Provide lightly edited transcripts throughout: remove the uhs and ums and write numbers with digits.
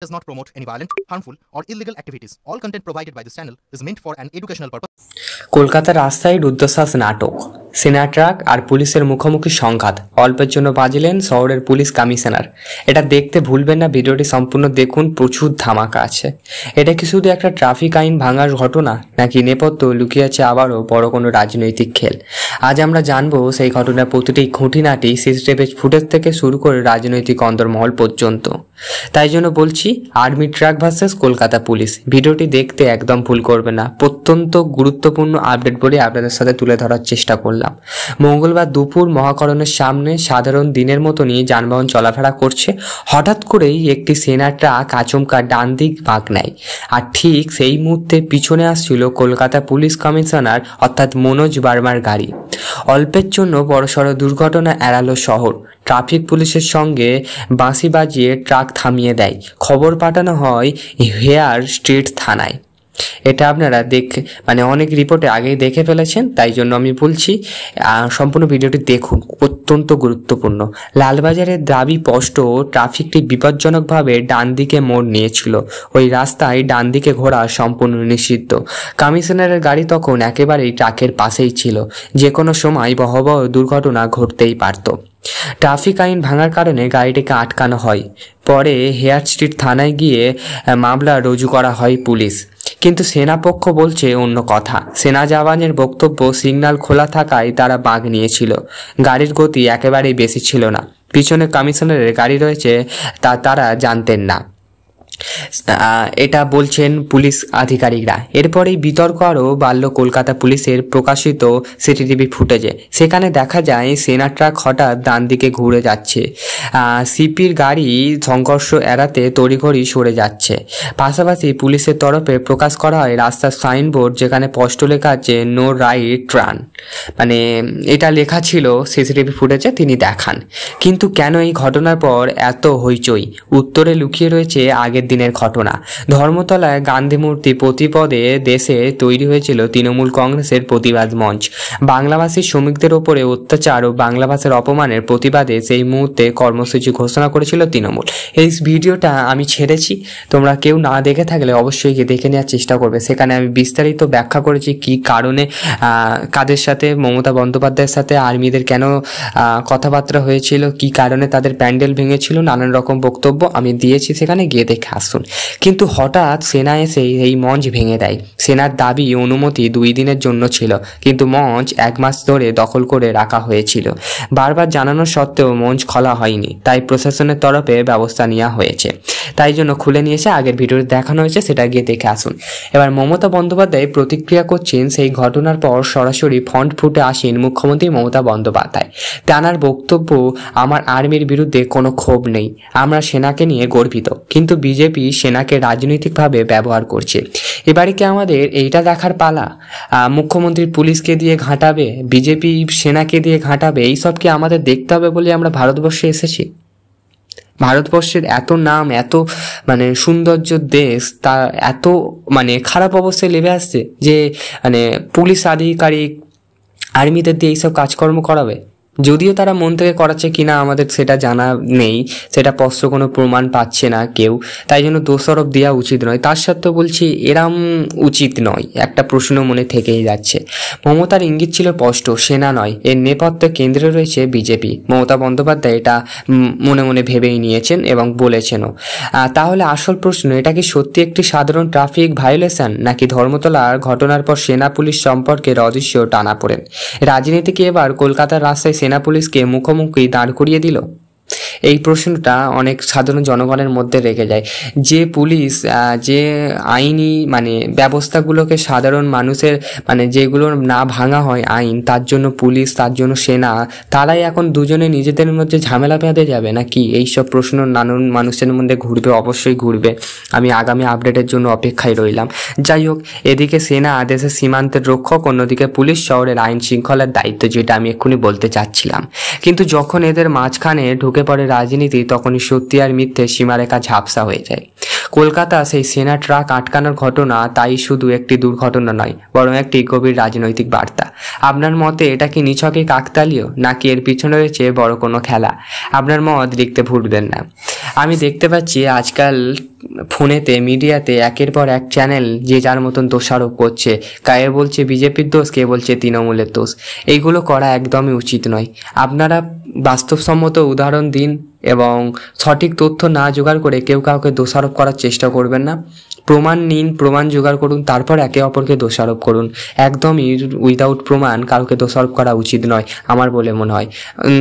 does not promote any violent, harmful, or illegal activities. All content provided by this channel is meant for an educational purpose. কলকাতার রাস্তায় রুদ্ধশ্বাস নাটক, সেনা truck আর পুলিশের মুখোমুখি সংঘাত, অল্পের জন্য বাজলেন শহরের পুলিশ কমিশনার। এটা দেখতে ভুলবেন না, ভিডিওটি সম্পূর্ণ দেখুন, প্রচুর ধামাকা আছে। এটা কি শুধু একটা ট্রাফিক আইন ভাঙার ঘটনা, নাকি নেপথ্য লুকিয়ে আছে আবারও বড় কোনো রাজনৈতিক খেল? আজ আমরা জানবো সেই ঘটনার প্রতিটি খুঁটিনাটি, সিসিটিভি ফুটেজ থেকে শুরু করে রাজনৈতিক অন্দরমহল পর্যন্ত। তাই জন্য বলছি, army truck versus Kolkata police. ভিডিওটি দেখতে একদম ভুল করবে না, অত্যন্ত গুরুত্বপূর্ণ আপডেট বলে আপনাদের সাথে তুলে ধরার চেষ্টা করলাম। মঙ্গলবার দুপুর মহাকরণের সামনে সাধারণ দিনের মতনই যানবাহন চলাফেরা করছে। হঠাৎ করেই একটি সেনা ট্রাক আচমকা ডান দিক বাঁক নেয়, আর ঠিক সেই মুহূর্তে পিছনে আসছিল কলকাতা পুলিশ কমিশনার অর্থাৎ মনোজ বার্মার গাড়ি। অল্পের জন্য বড়সড় দুর্ঘটনা এড়ালো শহর। ট্রাফিক পুলিশের সঙ্গে বাঁশি বাজিয়ে ট্রাক থামিয়ে দেয়। খবর পাঠানো হয় হেয়ার স্ট্রিট থানায়। এটা আপনারা অনেক রিপোর্টে আগেই দেখে ফেলেছেন, তাই জন্য আমি বলছি সম্পূর্ণ ভিডিওটি দেখুন, অত্যন্ত গুরুত্বপূর্ণ। লালবাজারের দাবি স্পষ্ট, ট্রাফিকটি বিপজ্জনকভাবে ডান দিকে মোড় নিয়েছিল। ওই রাস্তায় ডান দিকে ঘোরা সম্পূর্ণ নিষিদ্ধ। কমিশনারের গাড়ি তখন একেবারেই ট্রাকের পাশেই ছিল, যে কোনো সময় ভয়াবহ দুর্ঘটনা ঘটতেই পারত। ট্রাফিক আইন ভাঙার কারণে গাড়িটিকে আটকানো হয়। পরে হেয়ার স্ট্রিট থানায় গিয়ে মামলা রুজু করা হয় পুলিশ। কিন্তু সেনাপক্ষ বলছে অন্য কথা। সেনা জওয়ানের বক্তব্য, সিগন্যাল খোলা থাকায় তারা বাঁক নিয়েছিল, গাড়ির গতি একেবারেই বেশি ছিল না। পিছনে কমিশনারের গাড়ি রয়েছে তা তারা জানতেন না, এটা বলছেন পুলিশ আধিকারিকরা। এরপরেই বিতর্ক আরও বাড়ল কলকাতা পুলিশের প্রকাশিত সিসিটিভি ফুটেজে। সেখানে দেখা যায় সেনা ট্রাক হঠাৎ ডান দিকে ঘুরে যাচ্ছে, সিপির গাড়ি সংঘর্ষ এড়াতে তড়িঘড়ি সরে যাচ্ছে। পাশাপাশি পুলিশের তরফে প্রকাশ করা হয় রাস্তার সাইনবোর্ড, যেখানে স্পষ্ট লেখা আছে নো রাইট টার্ন, এটা লেখা ছিল সিসিটিভি ফুটেজে তিনি দেখান। কিন্তু কেন এই ঘটনার পর এত হইচই? উত্তরে লুকিয়ে রয়েছে আগের দিনের ঘটনা। ধর্মতলায় গান্ধী মূর্তি প্রতিপদে দেশে তৈরি হয়েছিল তৃণমূল কংগ্রেসের প্রতিবাদ মঞ্চ। বাংলাভাষী শ্রমিকদের ওপরে অত্যাচার ও বাংলা ভাষার অপমানের প্রতিবাদে সেই মুহূর্তে কর্মসূচি ঘোষণা করেছিল তৃণমূল। এই ভিডিওটা আমি ছেড়েছি, তোমরা কেউ না দেখে থাকলে অবশ্যই গিয়ে দেখে নেওয়ার চেষ্টা করবে। সেখানে আমি বিস্তারিত ব্যাখ্যা করেছি কি কারণে, কাদের সাথে, মমতা বন্দ্যোপাধ্যায়ের সাথে আর্মিদের কেন কথাবার্তা হয়েছিল, কি কারণে তাদের প্যান্ডেল ভেঙেছিল, নানান রকম বক্তব্য আমি দিয়েছি, সেখানে গিয়ে দেখে আসুন। কিন্তু হঠাৎ সেনা এসে এই মঞ্চ ভেঙে দেয়। সেনার দাবি অনুমতি 2 দিনের জন্য ছিল, কিন্তু মঞ্চ 1 মাস ধরে দখল করে রাখা হয়েছিল। বারবার জানানো সত্ত্বেও মঞ্চ খোলা হয়নি, তাই প্রশাসনের তরফে ব্যবস্থা নেওয়া হয়েছে। তাই জন্য খুলে নিয়েছে, আগের ভিডিওতে দেখানো হয়েছে, সেটা গিয়ে দেখে আসুন। এবার মমতা বন্দ্যোপাধ্যায় প্রতিক্রিয়া করছেন সেই ঘটনার পর। সরাসরি ফ্রন্ট ফুটে আসেন মুখ্যমন্ত্রী মমতা বন্দ্যোপাধ্যায়। তাঁর বক্তব্য, আমার আর্মির বিরুদ্ধে কোনো ক্ষোভ নেই, আমরা সেনাকে নিয়ে গর্বিত, কিন্তু বিজেপি সেনাকে রাজনৈতিকভাবে ব্যবহার করছে। এবারে কি আমাদের এইটা দেখার পালা? মুখ্যমন্ত্রী পুলিশকে দিয়ে ঘাঁটাবে, বিজেপি সেনাকে দিয়ে ঘাঁটাবে, এইসব কি আমাদের দেখতে হবে বলে আমরা ভারতবর্ষে এসেছি? ভারতবর্ষের এত নাম, এত সৌন্দর্য দেশ, তা এত খারাপ অবস্থায় নেমে আসছে যে পুলিশ আধিকারিক আর্মিদের দিয়ে এইসব কাজকর্ম করাবে। যদিও তারা মন থেকে করাচ্ছে কিনা আমাদের সেটা জানা নেই, সেটা স্পষ্ট কোনো প্রমাণ পাচ্ছে না কেউ, তাই জন্য দোষারোপ দেওয়া উচিত নয়। তার সত্ত্বেও বলছি এরম উচিত নয়, একটা প্রশ্ন মনে থেকেই যাচ্ছে। মমতার ইঙ্গিত ছিল স্পষ্ট, সেনা নয়, এর নেপথ্যে কেন্দ্রে রয়েছে বিজেপি। মমতা বন্দ্যোপাধ্যায় এটা মনে মনে ভেবেই নিয়েছেন এবং বলেছেনও। তাহলে আসল প্রশ্ন, এটা কি সত্যি একটি সাধারণ ট্রাফিক ভায়োলেশন, নাকি ধর্মতলার ঘটনার পর সেনা পুলিশ সম্পর্কে অদৃশ্য টানাপোড়েন? রাজনীতি কি এবার কলকাতার রাস্তায় সেনা পুলিশকে মুখোমুখি দাঁড় করিয়ে দিল? এই প্রশ্নটা অনেক সাধারণ জনগণের মধ্যে রেখে যায়। যে পুলিশ যে আইনি ব্যবস্থাগুলোকে সাধারণ মানুষের যেগুলো না ভাঙা হয় আইন, তার জন্য পুলিশ, তার জন্য সেনা, তারাই এখন দুজনে নিজেদের মধ্যে ঝামেলা বেঁধে যাবে নাকি? এইসব প্রশ্ন নানান মানুষের মধ্যে ঘুরবে, অবশ্যই ঘুরবে। আমি আগামী আপডেটের জন্য অপেক্ষায় রইলাম। যাই হোক, এদিকে সেনা দেশের সীমান্তের রক্ষক, অন্যদিকে পুলিশ শহরের আইন শৃঙ্খলার দায়িত্ব, যেটা আমি এক্ষুনি বলতে চাচ্ছিলাম। কিন্তু যখন এদের মাঝখানে ঢুকে পড়ে রাজনীতি, তখনই সত্যি আর মিথ্যে সীমারেখা ঝাপসা হয়ে যায়। কলকাতা সেই সেনা ট্রাক আটকানোর ঘটনা তাই শুধু একটি দুর্ঘটনা নয়, বরং একটি গভীর রাজনৈতিক বার্তা। আপনার মতে এটা কি নিছকই কাকতালীয়, নাকি এর পিছনে রয়েছে বড় কোনো খেলা? আপনার মত লিখতে ভুলবেন না। আমি দেখতে পাচ্ছি আজকাল ফোনেতে, মিডিয়াতে একের পর এক চ্যানেল যে যার মতন দোষারোপ করছে। কে বলছে বিজেপির দোষ, কে বলছে তৃণমূলের দোষ। এইগুলো করা একদমই উচিত নয়। আপনারা বাস্তবসম্মত উদাহরণ দিন এবং সঠিক তথ্য না জোগাড় করে কেউ কাউকে দোষারোপ করার চেষ্টা করবেন না। প্রমাণ নিন, প্রমাণ জোগাড় করুন, তারপর একে অপরকে দোষারোপ করুন। একদমই উইদাউট প্রমাণ কাউকে দোষারোপ করা উচিত নয় আমার বলে মনে হয়।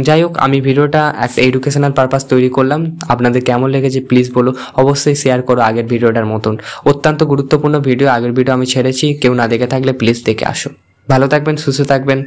যাই হোক, আমি ভিডিওটা একটা এডুকেশনাল পারপাস তৈরি করলাম। আপনাদের কেমন লেগেছে প্লিজ বলো, অবশ্যই শেয়ার করো আগের ভিডিওটার মতন। অত্যন্ত গুরুত্বপূর্ণ ভিডিও, আগের ভিডিও আমি ছেড়েছি, কেউ না দেখে থাকলে প্লিজ দেখে আসো। ভালো থাকবেন, সুস্থ থাকবেন।